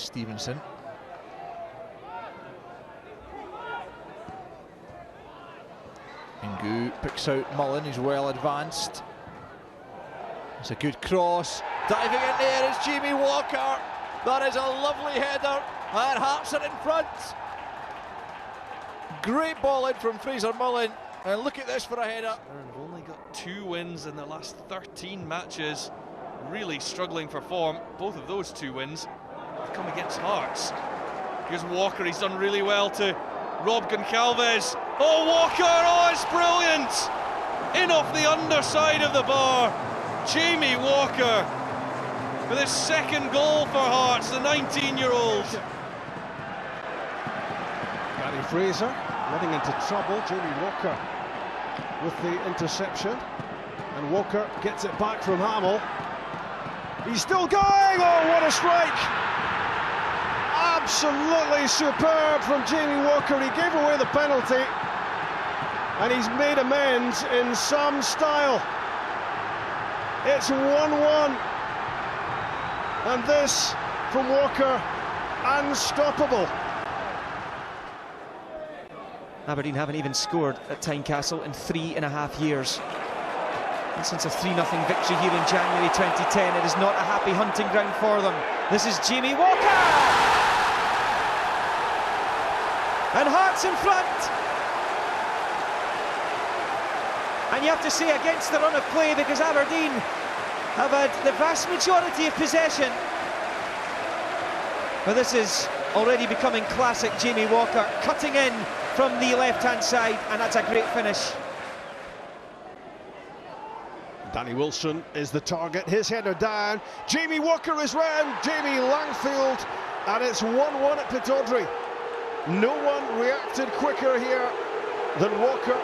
Stevenson. Ngu picks out Mullen, who's well advanced. It's a good cross. Diving in there is Jamie Walker. That is a lovely header. And Hearts are in front. Great ball in from Fraser Mullen. And look at this for a header. They've only got 2 wins in their last 13 matches. Really struggling for form. Both of those 2 wins have come against Hearts. Here's Walker, he's done really well to rob Goncalves. Oh, Walker, oh, it's brilliant! In off the underside of the bar. Jamie Walker with his 2nd goal for Hearts, the 19-year-old. Gary Fraser running into trouble. Jamie Walker with the interception. And Walker gets it back from Hamill. He's still going! Oh, what a strike! Absolutely superb from Jamie Walker. He gave away the penalty and he's made amends in some style. It's 1-1 and this from Walker, unstoppable. Aberdeen haven't even scored at Tynecastle in 3.5 years. And since a 3-0 victory here in January 2010, it is not a happy hunting ground for them. This is Jamie Walker! And Hearts in front! And you have to say against the run of play, because Aberdeen have had the vast majority of possession. But this is already becoming classic Jamie Walker, cutting in from the left-hand side, and that's a great finish. Danny Wilson is the target, his header down. Jamie Walker is round, Jamie Langfield, and it's 1-1 at Pittodrie. No one reacted quicker here than Walker.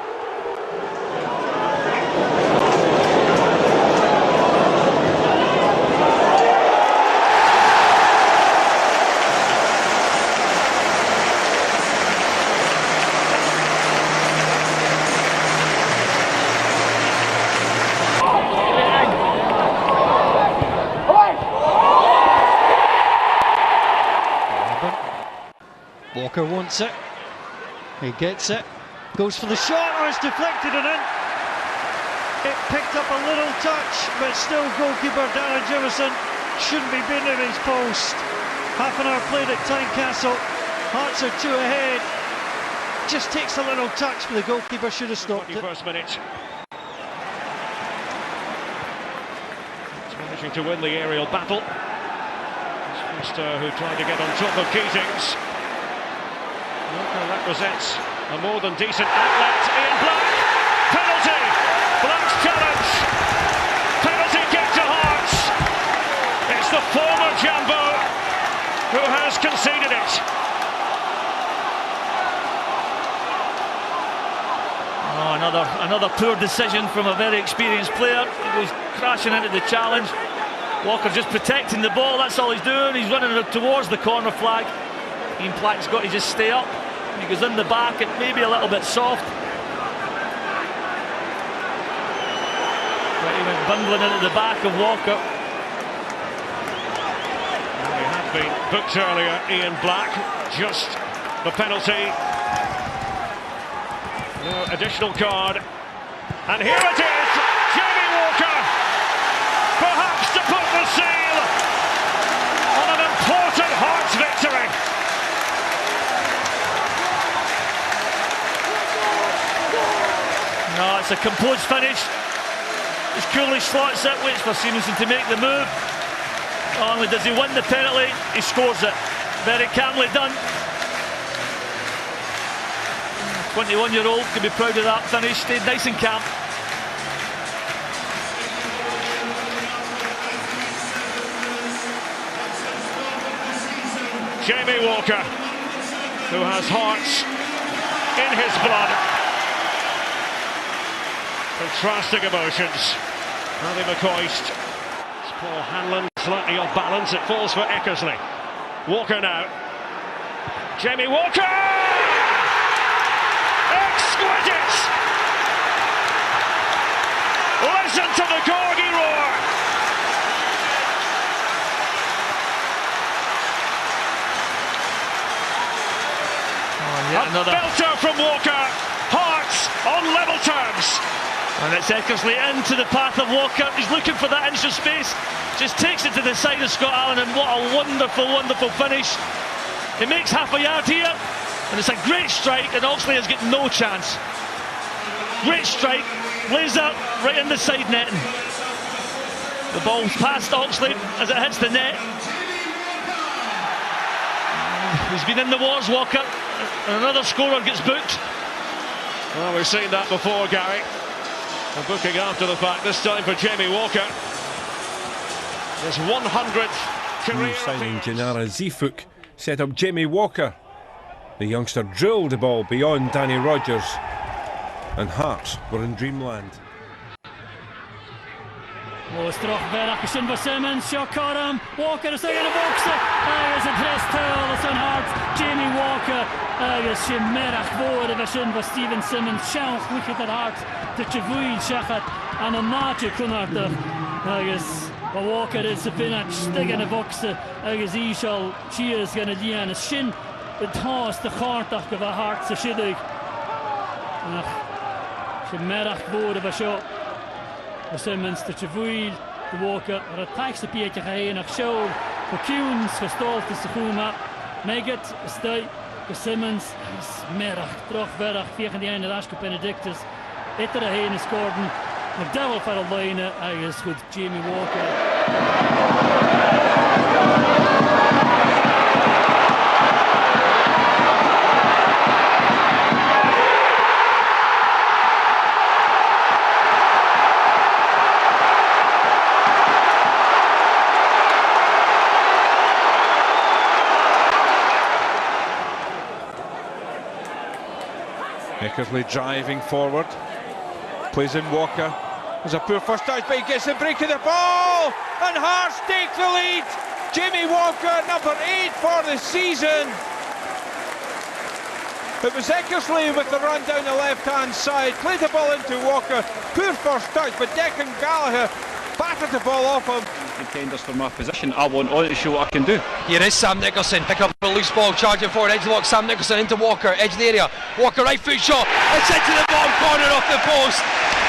Walker wants it, he gets it, goes for the shot, or it's deflected and in. It picked up a little touch, but still goalkeeper Darren Jefferson shouldn't be beaten at his post. Half an hour played at Tynecastle, Hearts are 2 ahead. Just takes a little touch, but the goalkeeper should have stopped it. 21st minute. It's managing to win the aerial battle. It's Foster who tried to get on top of Keatings. Walker represents a more than decent outlet. Ian Black, penalty! Black's challenge, penalty kick to Hearts. It's the former Jambo who has conceded it. Oh, another poor decision from a very experienced player. He goes crashing into the challenge. Walker just protecting the ball, that's all he's doing. He's running towards the corner flag. Ian Black's got to just stay up. He goes in the back, it may be a little bit soft. But he went bundling into the back of Walker. He had been booked earlier, Ian Black, just the penalty. No additional card. And here it is, Jamie Walker, perhaps to put the seal on an important Hearts victory. No, it's a composed finish. As Cooley slots it, waits for Stevenson to make the move. Not only does he win the penalty, he scores it. Very calmly done. 21-year-old can be proud of that finish, stayed nice and calm. Jamie Walker, who has Hearts in his blood. Contrasting emotions. Paddy McCoist. It's Paul Hanlon slightly off balance. It falls for Eckersley. Walker now. Jamie Walker! Exquisite! Listen to the Corgi roar! Another belter from Walker. Hearts on level terms. And it's Eckersley into the path of Walker. He's looking for that inch of space. Just takes it to the side of Scott Allen, and what a wonderful, wonderful finish. He makes half a yard here, and it's a great strike, and Oxley has got no chance. Great strike, lays up right in the side netting. The ball's past Oxley as it hits the net. He's been in the wars, Walker, and another scorer gets booked. Well, we've seen that before, Gary. A booking after the fact, this time for Jamie Walker. His 100th career. New signing Gennaro Zifuk set up Jamie Walker. The youngster drilled the ball beyond Danny Rogers, and Hearts were in dreamland. Moos terug weg, gezien voor Simmons, shot caught him, Walker is in de box, is het resthuil, is een hart, Jamie Walker, is gemiddag voor de version van Steven Simmons, Sjaal goed het hart, de Chavuil Shachat, en een maatje konartig, is Walker is de pinach, stig in de box, is Ishal, Chias gaan het lian, is Shin, het haast de gaartag van hart, ze shiddig, gemiddag voor de version. Simmons, de Chavuil, de Walker, het taakste Pietje geheen naar show, voor Kuhns, gestold is de Goema, Megat, Stui, de Simmons, is middag, terug verder, via die ene Raschke Benedictus, etter heen is Gordon, McDowell voor de lijnen, hij is goed, Jamie Walker. Eckersley driving forward, plays in Walker. There's a poor first touch, but he gets the break of the ball, and Hearts take the lead. Jamie Walker, number 8 for the season. It was Eckersley with the run down the left-hand side, played the ball into Walker. Poor first touch, but Declan Gallagher battered the ball off him. Contenders for my position, I want on to show what I can do. Here is Sam Nicholson, pick up a loose ball, charging forward, edge lock, Sam Nicholson into Walker, edge of the area, Walker right foot shot, it's into the bottom corner off the post,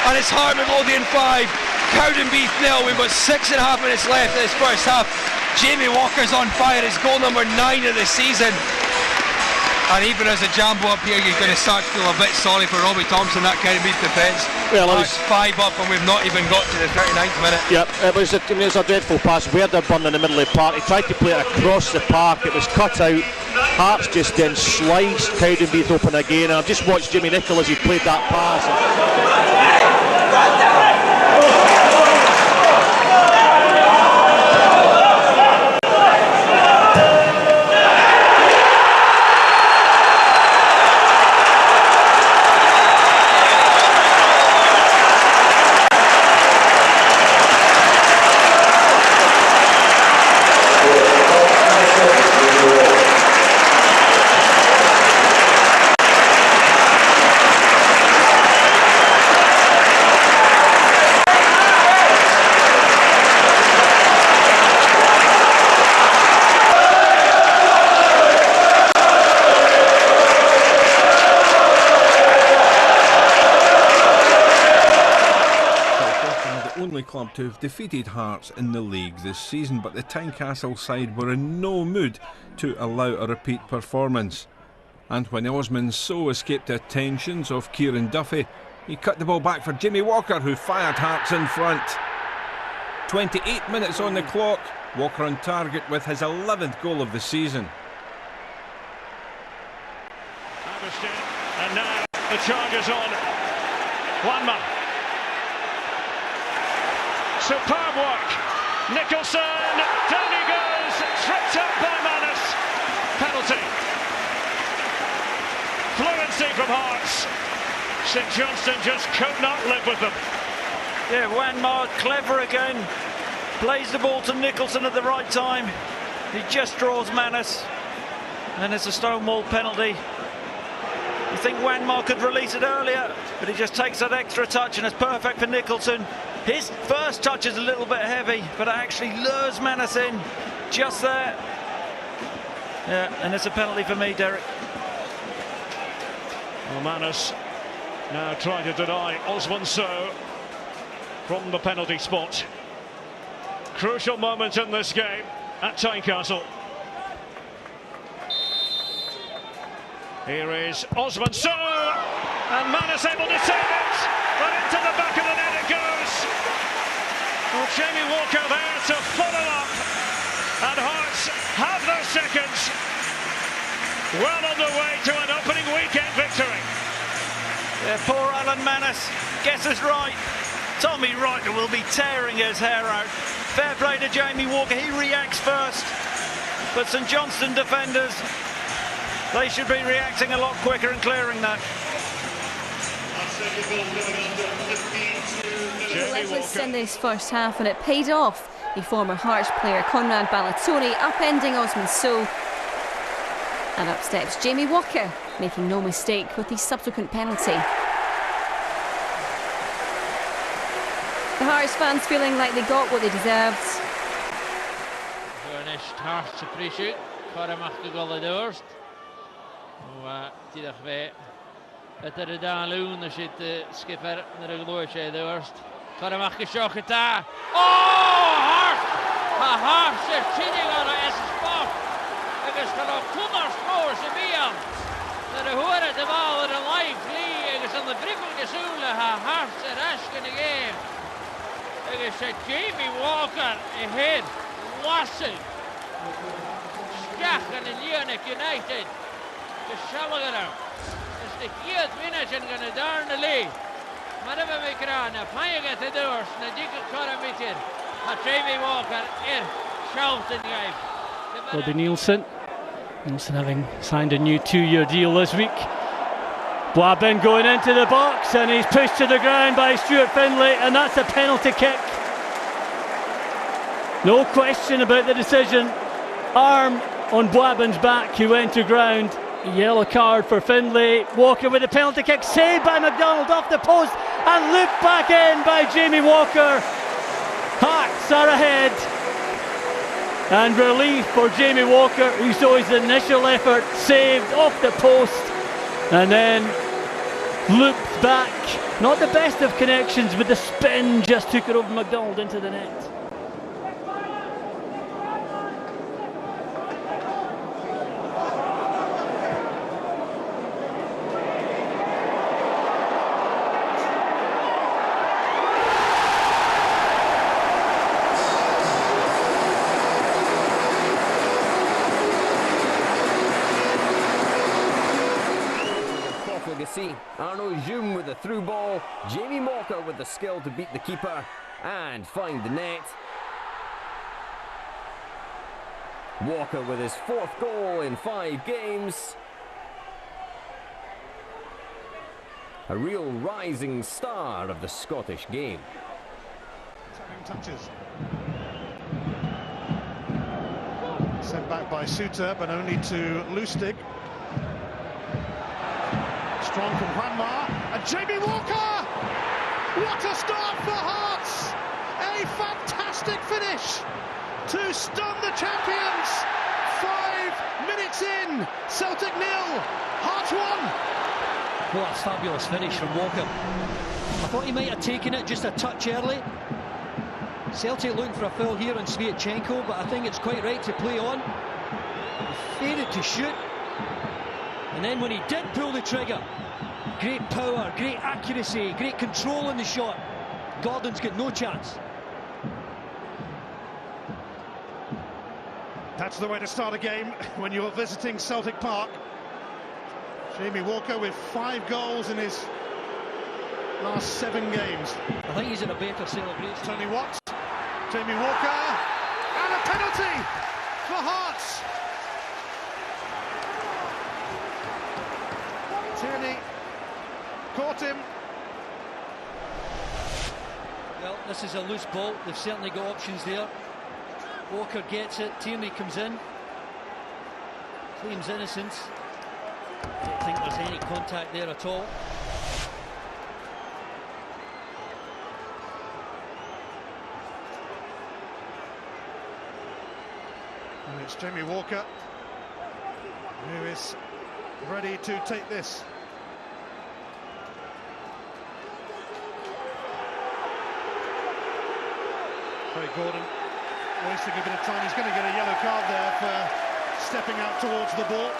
and it's Heart Midlothian 5, Cowdenbeath 0. We've got 6.5 minutes left in this first half. Jamie Walker's on fire, his goal number 9 of the season. And even as a jambo up here, you're going to start to feel a bit sorry for Robbie Thompson, that Cowdenbeath defence. Well, Hearts 5 up and we've not even got to the 39th minute. Yep, it was a dreadful pass. Werderburn in the middle of the park. He tried to play it across the park. It was cut out. Hearts just then sliced Cowdenbeath open again. And I've just watched Jimmy Nicholl as he played that pass. Club to have defeated Hearts in the league this season, but the Tynecastle side were in no mood to allow a repeat performance. And when Osman so escaped the attentions of Kieran Duffy, he cut the ball back for Jamie Walker, who fired Hearts in front. 28 minutes on the clock, Walker on target with his 11th goal of the season. And now the charge is on. Wanma. Superb work. Nicholson, down he goes, tripped up by Manus. Penalty. Fluency from Hearts. St Johnstone just could not live with them. Yeah, Wanmar clever again. Plays the ball to Nicholson at the right time. He just draws Manus. And it's a Stonewall penalty. You think Wanmar could release it earlier, but he just takes that extra touch and it's perfect for Nicholson. His first touch is a little bit heavy, but it actually lures Manus in just there. Yeah, and it's a penalty for me, Derek. Well, Manus now trying to deny Osman Sow from the penalty spot. Crucial moment in this game at Tynecastle. Here is Osman Sow, and Manus able to save it, but into the back of the net it goes. Well, Jamie Walker there to follow up, and Hearts have their seconds. Well on the way to an opening weekend victory. Yeah, poor Alan Manus guesses right. Tommy Ryder will be tearing his hair out. Fair play to Jamie Walker, he reacts first. But St Johnstone defenders, they should be reacting a lot quicker and clearing that. Relentless in this first half, and it paid off. The former Hearts player Conrad Ballatoni upending Osman Sow. And up steps Jamie Walker, making no mistake with the subsequent penalty. The Hearts fans feeling like they got what they deserved. Gornish Hearts appreciate. Karamach de Golladoorst. Tidach ve. Het er gedaan loon, er zit skipper naar de gloortje doorst. Karamach geschokt daar. Oh, Hart! Maar Hart zegt cheating aan de spot. Het is genoeg toeners voor ze bian. De horen de bal er een live lee. Het is aan de brikkel gezoelen. Hart ze rask in de game. Het is Jamie Walker ahead. Lassen. Skach en Union United. De Schalgeram. Is de kiet winners en gaan daar naar lee. Maar dan hebben we kraan. Van je gaat de doors. Naar dikke karameter. Jamie Walker in Charlton game. Bobby Nielsen. Nielsen having signed a new 2-year deal this week. Boabin going into the box, and he's pushed to the ground by Stuart Findlay, and that's a penalty kick. No question about the decision. Arm on Boabin's back, he went to ground. A yellow card for Findlay. Walker with a penalty kick, saved by McDonald off the post, and looped back in by Jamie Walker. Hearts are ahead. And relief for Jamie Walker, who saw his initial effort saved off the post and then looped back. Not the best of connections, but the spin just took it over McDonald into the net. Arnaud Djoum with the through ball, Jamie Walker with the skill to beat the keeper and find the net. Walker with his 4th goal in 5 games. A real rising star of the Scottish game. Touches. Sent back by Suter, but only to Lustig. Strong from Juanma, and Jamie Walker! What a start for Hearts! A fantastic finish to stun the champions! 5 minutes in, Celtic 0, Hearts 1. What a fabulous finish from Walker. I thought he might have taken it just a touch early. Celtic looking for a foul here on Sviatchenko, but I think it's quite right to play on. He faded to shoot. And then when he did pull the trigger, great power, great accuracy, great control in the shot. Gordon's got no chance. That's the way to start a game when you're visiting Celtic Park. Jamie Walker with 5 goals in his last 7 games. I think he's in a better celebration. Tony Watt, Jamie Walker, and a penalty for Hearts. Tierney caught him. Well, this is a loose ball. They've certainly got options there. Walker gets it. Tierney comes in. Claims innocence. I don't think there's any contact there at all. And it's Jamie Walker who is ready to take this Craig Gordon wasting a bit of time. He's going to get a yellow card there for stepping out towards the ball.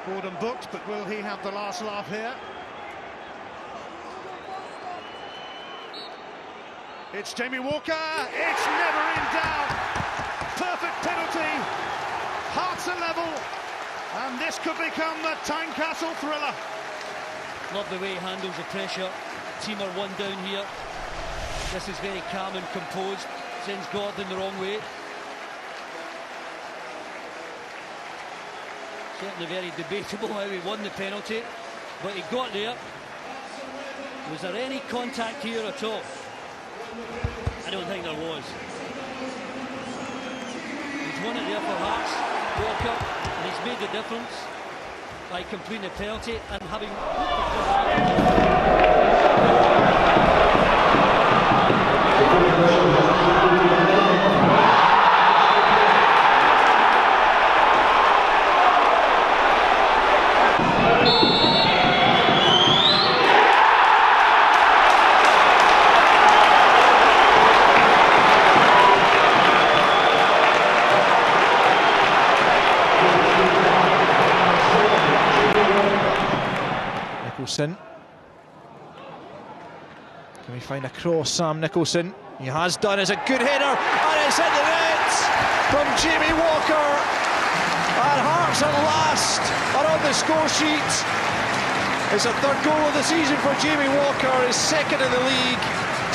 Gordon booked, but will he have the last laugh here? It's Jamie Walker. It's never in doubt. Perfect penalty. Hearts are level. And this could become the Tynecastle thriller. Love the way he handles the pressure. Team are one down here. This is very calm and composed. Sends Gordon the wrong way. Certainly very debatable how he won the penalty, but he got there. Was there any contact here at all? I don't think there was. He's won it there for Hearts, Walker, and he's made the difference by completing the penalty and having... Nicholson. Can we find a cross? Sam Nicholson. He has done. It's a good header, and it's in the net from Jamie Walker. And Hearts at last are on the score sheet. It's a third goal of the season for Jamie Walker. His second in the league.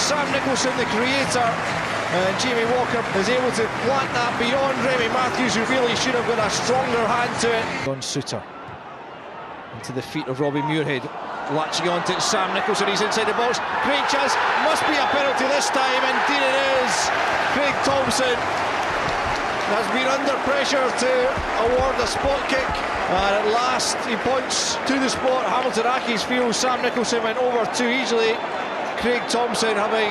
Sam Nicholson, the creator, and Jamie Walker is able to plant that beyond Remy Matthews, who really should have got a stronger hand to it. Don Suter into the feet of Robbie Muirhead, latching on to Sam Nicholson. He's inside the box. Great chance, must be a penalty this time. Indeed it is. Craig Thompson has been under pressure to award a spot kick, and at last he points to the spot. Hamilton Accies feels Sam Nicholson went over too easily. Craig Thompson, having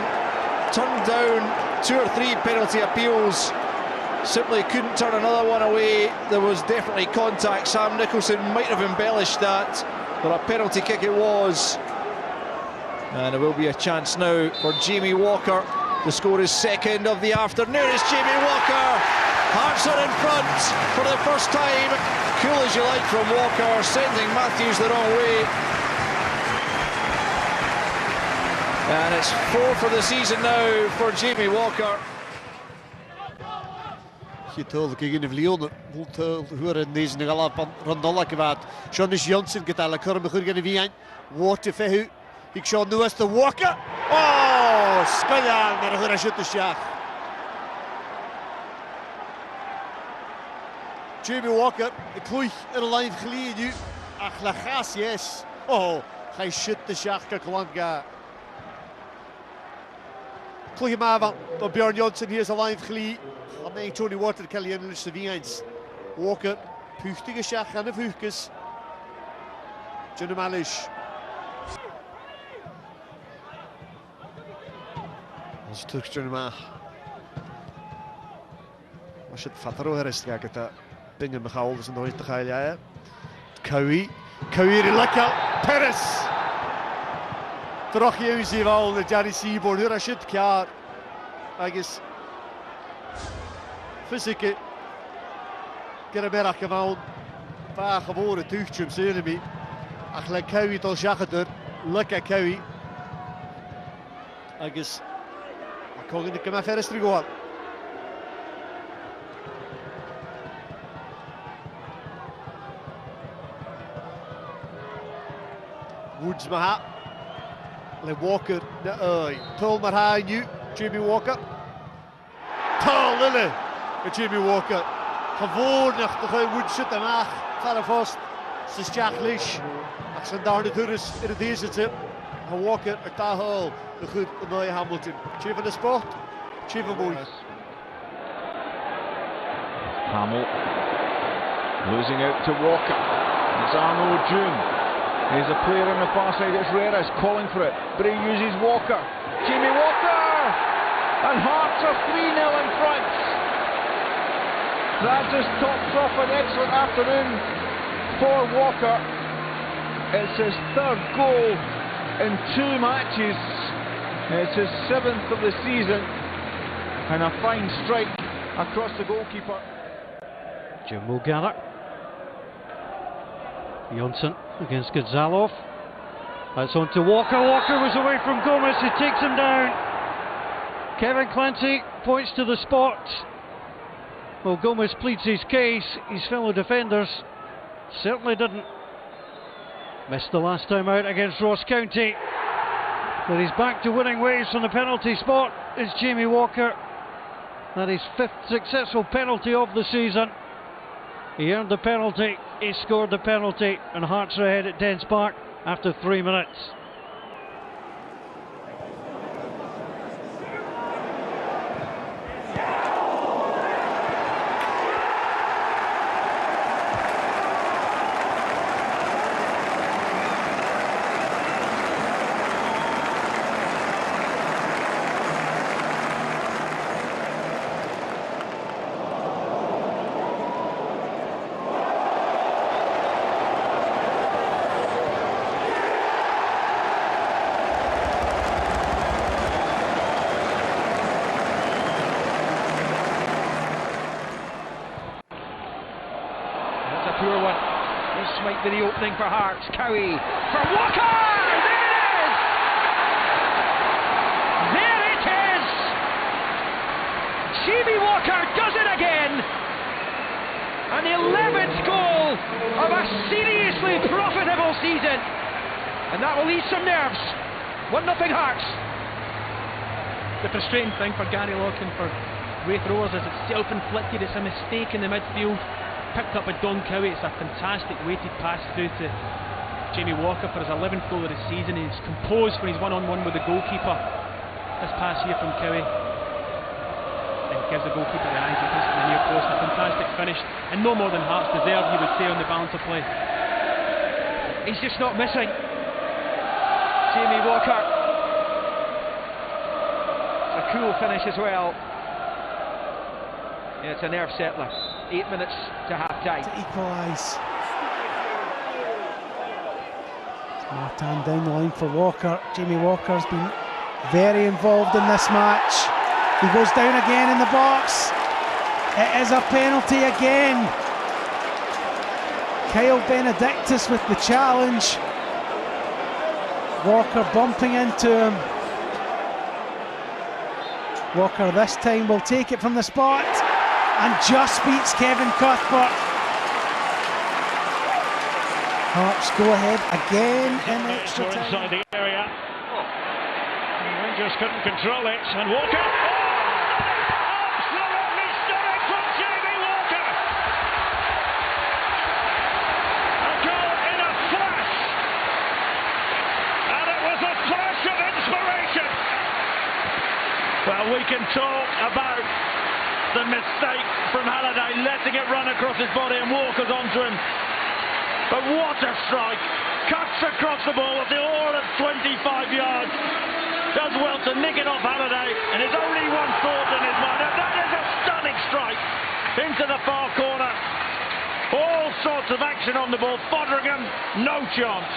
turned down 2 or 3 penalty appeals, simply couldn't turn another one away. There was definitely contact. Sam Nicholson might have embellished that, but a penalty kick it was. And there will be a chance now for Jamie Walker. The score is second of the afternoon. It's Jamie Walker. Hearts are in front for the first time. Cool as you like from Walker, sending Matthews the wrong way. And it's 4 for the season now for Jamie Walker. Getal gegen Leone, Voltel hören diesen Galapan Rondola gewaad. Jonas Johnson get alle kurme goed gaan wie Water Fehu. Ik zou nu eens de Walker. Oh, skadaan naar de shoot shot. Jamie Walker, ik kloei in de lijn geleden nu. Ach, la gas, yes. Oh, hij shoot de shot geklant ga. Kloei hem aan van Björn Johnson, hier is de lijn geleden. En Tony Water kan je in de wiens. Walker, puchtige schach aan de vuurkes. Johnny Malish. Als je terug Johnny Ma. Als je het fatro herest gaat het pingen me gauw dus nooit te gaan ja. Kawi, Kawi lekker. Perez. Terug je zien wel de Jerry Seaboard. Hier als je het klaar. I guess. Fysieke Gerberach gewoon paar geboren tuchtje Selemi. Ach lekker Kawi tot jachter. Lekker Kawi. I guess. Ik kan niet meer verder terug. Woods maar Le Walker, Paul maar hij nu, Jamie Walker. Paul Lille, Jamie Walker. Gewoon nog de Woods zit en ach, verder vast. Ze is Jack Lish. Ach, zijn daar de deur is in de deze tip. Walker, het taal, de goed, de Hamilton. Chief van de sport, Chief van Boy. Hamill losing out to Walker. It's Arno June. Here's a player on the far side, it's Reres calling for it, but he uses Walker. Jamie Walker! And Hearts are 3-0 in front. That just tops off an excellent afternoon for Walker. It's his third goal in 2 matches. It's his 7th of the season, and a fine strike across the goalkeeper. Jim will gather. Jonsson against Gonzalov. That's on to Walker. Walker was away from Gomez, who takes him down. Kevin Clancy points to the spot. Well, Gomez pleads his case. His fellow defenders certainly didn't. Missed the last time out against Ross County. But he's back to winning ways from the penalty spot is Jamie Walker. That is 5th successful penalty of the season. He earned the penalty, he scored the penalty, and Hearts are ahead at Dens Park after 3 minutes. Poor one. This might be the opening for Hearts. Cowie for Walker! There it is! There it is! Jamie Walker does it again! And the 11th goal of a seriously profitable season. And that will ease some nerves. 1-0 Hearts. The frustrating thing for Gary Locke and for Raith Rovers is it's self-inflicted. It's a mistake in the midfield. Picked up by Don Cowie. It's a fantastic weighted pass through to Jamie Walker for his 11th goal of the season. He's composed when he's one-on-one with the goalkeeper. This pass here from Cowie and gives the goalkeeper the eyes and puts it in the near post. A fantastic finish, and no more than Hearts deserved, you would say, on the balance of play. He's just not missing. Jamie Walker. It's a cool finish as well. Yeah, it's a nerve settler. 8 minutes to half time. To equalise. Martin down the line for Walker. Jamie Walker's been very involved in this match. He goes down again in the box. It is a penalty again. Kyle Benedictus with the challenge. Walker bumping into him. Walker this time will take it from the spot and just beats Kevin Cuthbert. Hearts go ahead again in extra time. Inside the area. The Rangers couldn't control it, and Walker. Absolutely stunning from Jamie Walker. A goal in a flash, and it was a flash of inspiration. Well, we can talk about the mistake from Halliday, letting it run across his body and Walker's onto him. But what a strike! Cuts across the ball with the all at 25 yards. Does well to nick it off Halliday, and there's only one thought in his mind, and that is a stunning strike into the far corner. All sorts of action on the ball. Foderingham, no chance.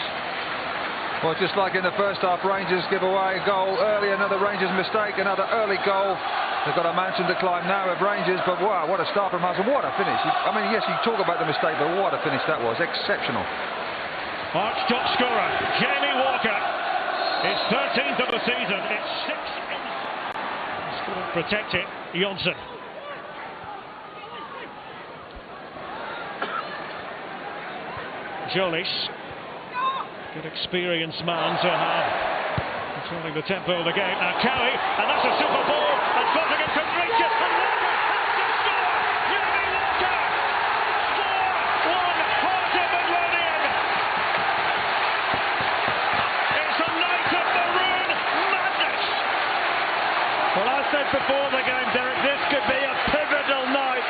Well, just like in the first half, Rangers give away a goal early, another Rangers mistake, another early goal. They've got a mountain to climb now of Rangers, but wow, what a start from Hudson, what a finish. I mean, yes, you talk about the mistake, but what a finish that was, exceptional. Hearts top scorer, Jamie Walker. It's 13th of the season, it's 6. Couldn't protect it, Jonsson. Jolis. Good experienced man to have. Controlling the tempo of the game. Now Cowie, and that's a super ball, and Foderingham can reach it, and Walker has to score! Jamie Walker! 4-1 Hearts of Midlothian! It's a night of maroon madness! Well, I said before the game, Derek, this could be a pivotal night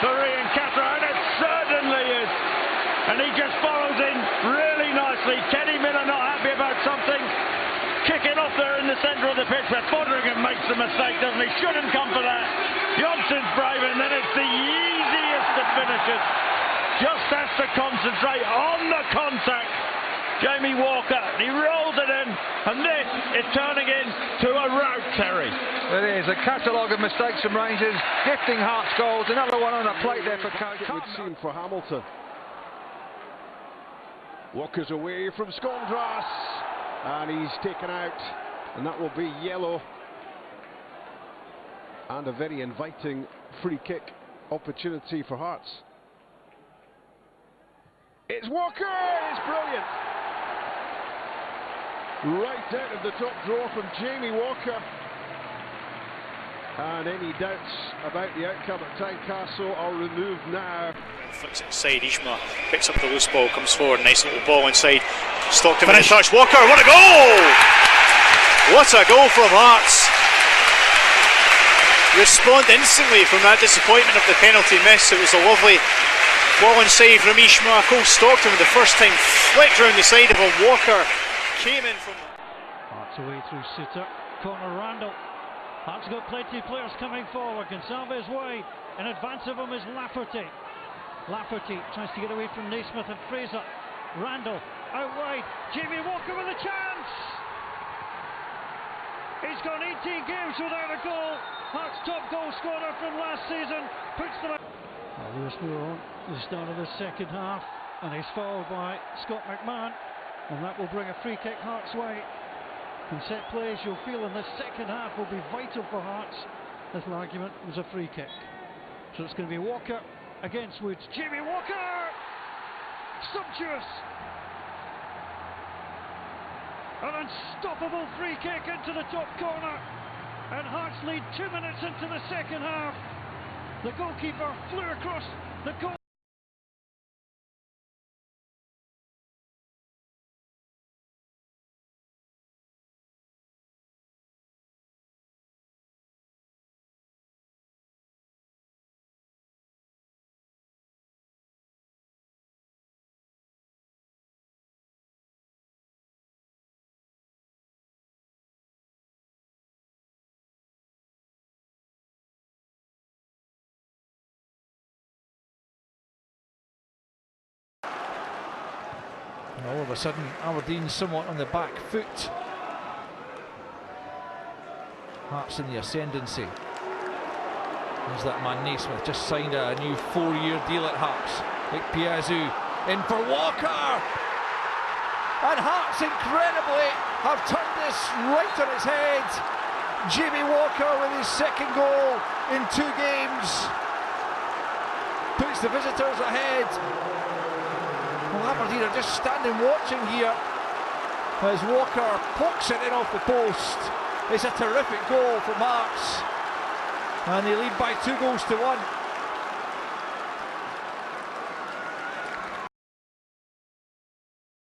for Ian Cathro, and it certainly is. And he just follows in really nicely. Kenny Miller not happy about something. Kicking off there in the centre of the pitch, where Foderingham makes the mistake, doesn't he? Shouldn't come for that. Jonsson's brave, and then it's the easiest of finishes. Just has to concentrate on the contact. Jamie Walker, he rolls it in, and this is turning into a rout, Terry. It is a catalogue of mistakes from Rangers, gifting Hearts goals. Another one on a plate there for Coach. It would seem for Hamilton. Walker's away from Skåndras, and he's taken out, and that will be yellow. And a very inviting free kick opportunity for Hearts. It's Walker! It's brilliant! Right out of the top drawer from Jamie Walker. And any doubts about the outcome at Tynecastle are removed now. Flicks it inside, Ishma picks up the loose ball, comes forward, nice little ball inside. Stockton with a touch, Walker, what a goal! What a goal from Hearts! Respond instantly from that disappointment of the penalty miss. It was a lovely ball inside from Ishma. Cole Stockton with the first time flicked round the side of a Walker. Came in from... Hearts away through Sitter, corner Randall. Hearts got plenty of players coming forward. Gonsalves wide. In advance of him is Lafferty. Lafferty tries to get away from Naismith and Fraser. Randall out wide. Jamie Walker with a chance. He's gone 18 games without a goal. Hearts' top goal scorer from last season puts them up. Lewis Moore on at the start of the second half, and he's fouled by Scott McMahon, and that will bring a free kick Hearts' way. In set plays, you'll feel in the second half will be vital for Hearts. This argument was a free kick. So it's going to be Walker against Woods. Jamie Walker! Sumptuous! An unstoppable free kick into the top corner. And Hearts lead 2 minutes into the second half. The goalkeeper flew across the goal. All of a sudden, Aberdeen somewhat on the back foot. Hearts in the ascendancy. There's that man Naismith, just signed a new 4-year deal at Hearts. Like Piazzu in for Walker! And Hearts incredibly have turned this right on its head. Jamie Walker with his second goal in 2 games. Puts the visitors ahead. Well, Aberdeen are just standing watching here as Walker pokes it in off the post. It's a terrific goal from Hearts, and they lead by 2 goals to 1.